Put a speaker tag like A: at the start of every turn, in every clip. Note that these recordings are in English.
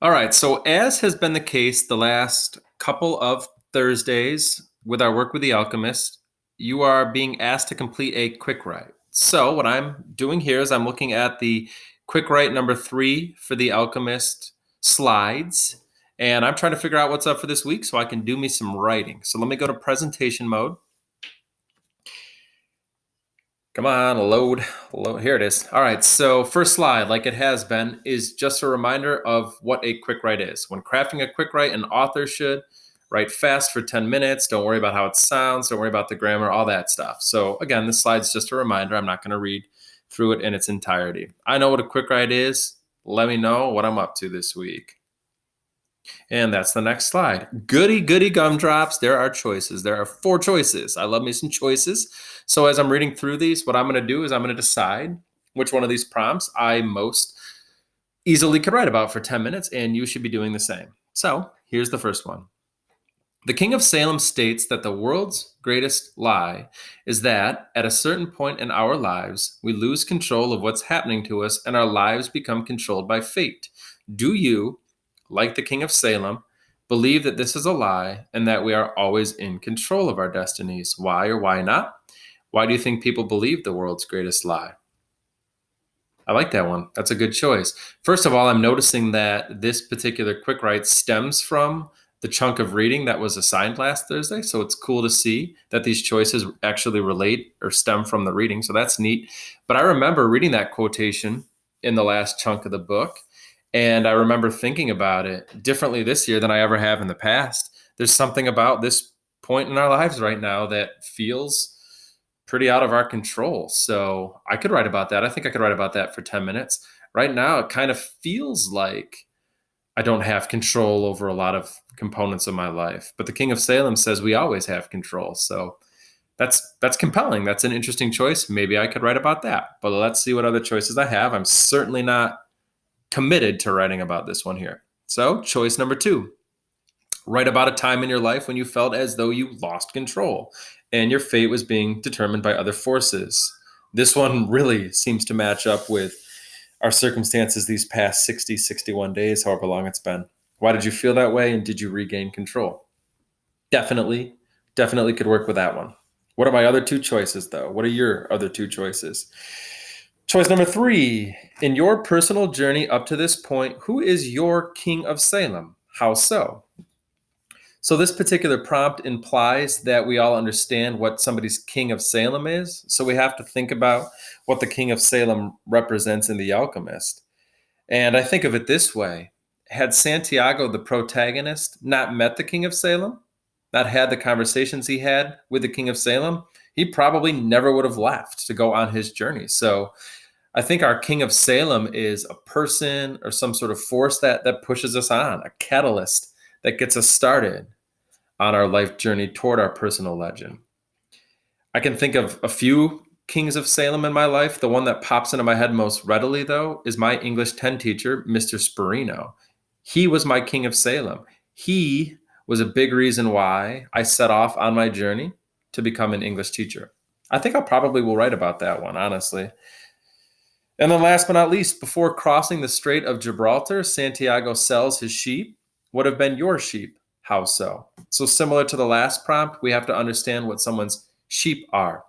A: All right. So, as has been the case the last couple of Thursdays with our work with the Alchemist, you are being asked to complete a quick write. So, what I'm doing here is I'm looking at the quick write number 3 for the Alchemist slides, and I'm trying to figure out what's up for this week so I can do me some writing. So, let me go to presentation mode. Come on, load. Here it is. All right, so first slide, like it has been, is just a reminder of what a quick write is. When crafting a quick write, an author should write fast for 10 minutes. Don't worry about how it sounds. Don't worry about the grammar, all that stuff. So again, this slide's just a reminder. I'm not going to read through it in its entirety. I know what a quick write is. Let me know what I'm up to this week. And that's the next slide. Goody, goody gumdrops. There are choices. There are 4 choices. I love me some choices. So as I'm reading through these, what I'm going to do is I'm going to decide which one of these prompts I most easily could write about for 10 minutes, and you should be doing the same. So here's the first one. The King of Salem states that the world's greatest lie is that at a certain point in our lives, we lose control of what's happening to us and our lives become controlled by fate. Do you, like the King of Salem, believe that this is a lie and that we are always in control of our destinies? Why or why not? Why do you think people believe the world's greatest lie? I like that one. That's a good choice. First of all, I'm noticing that this particular quick write stems from the chunk of reading that was assigned last Thursday. So it's cool to see that these choices actually relate or stem from the reading. So that's neat. But I remember reading that quotation in the last chunk of the book. And I remember thinking about it differently this year than I ever have in the past. There's something about this point in our lives right now that feels pretty out of our control. So I could write about that. I think I could write about that for 10 minutes. Right now, it kind of feels like I don't have control over a lot of components of my life. But the King of Salem says we always have control. So that's compelling. That's an interesting choice. Maybe I could write about that. But let's see what other choices I have. I'm certainly not committed to writing about this one here. So, choice number 2. Write about a time in your life when you felt as though you lost control and your fate was being determined by other forces. This one really seems to match up with our circumstances these past 60, 61 days, however long it's been. Why did you feel that way and did you regain control? Definitely, definitely could work with that one. What are my other 2 choices, though? What are your other 2 choices? Choice number 3. In your personal journey up to this point, who is your King of Salem? How so? So this particular prompt implies that we all understand what somebody's King of Salem is. So we have to think about what the King of Salem represents in The Alchemist. And I think of it this way. Had Santiago, the protagonist, not met the King of Salem, not had the conversations he had with the King of Salem, he probably never would have left to go on his journey. So I think our King of Salem is a person or some sort of force that pushes us on, a catalyst that gets us started on our life journey toward our personal legend. I can think of a few Kings of Salem in my life. The one that pops into my head most readily, though, is my English 10 teacher, Mr. Sperino. He was my King of Salem. He was a big reason why I set off on my journey to become an English teacher. I think I probably will write about that one, honestly. And then last but not least, before crossing the Strait of Gibraltar, Santiago sells his sheep. What have been your sheep? How so? So similar to the last prompt, we have to understand what someone's sheep are.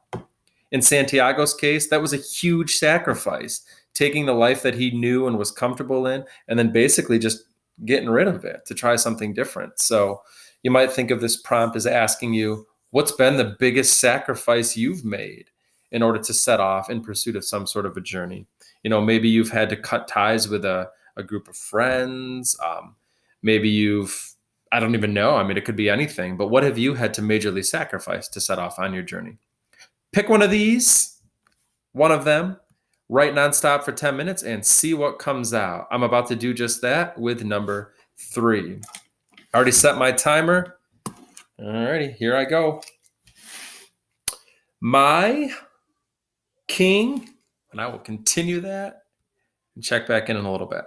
A: In Santiago's case, that was a huge sacrifice, taking the life that he knew and was comfortable in, and then basically just getting rid of it to try something different. So you might think of this prompt as asking you, what's been the biggest sacrifice you've made in order to set off in pursuit of some sort of a journey? Maybe you've had to cut ties with a group of friends. Maybe I don't even know. I mean, it could be anything, but what have you had to majorly sacrifice to set off on your journey? Pick one of these, one of them, write nonstop for 10 minutes and see what comes out. I'm about to do just that with number 3. I already set my timer. Alrighty, here I go. My king, and I will continue that and check back in a little bit.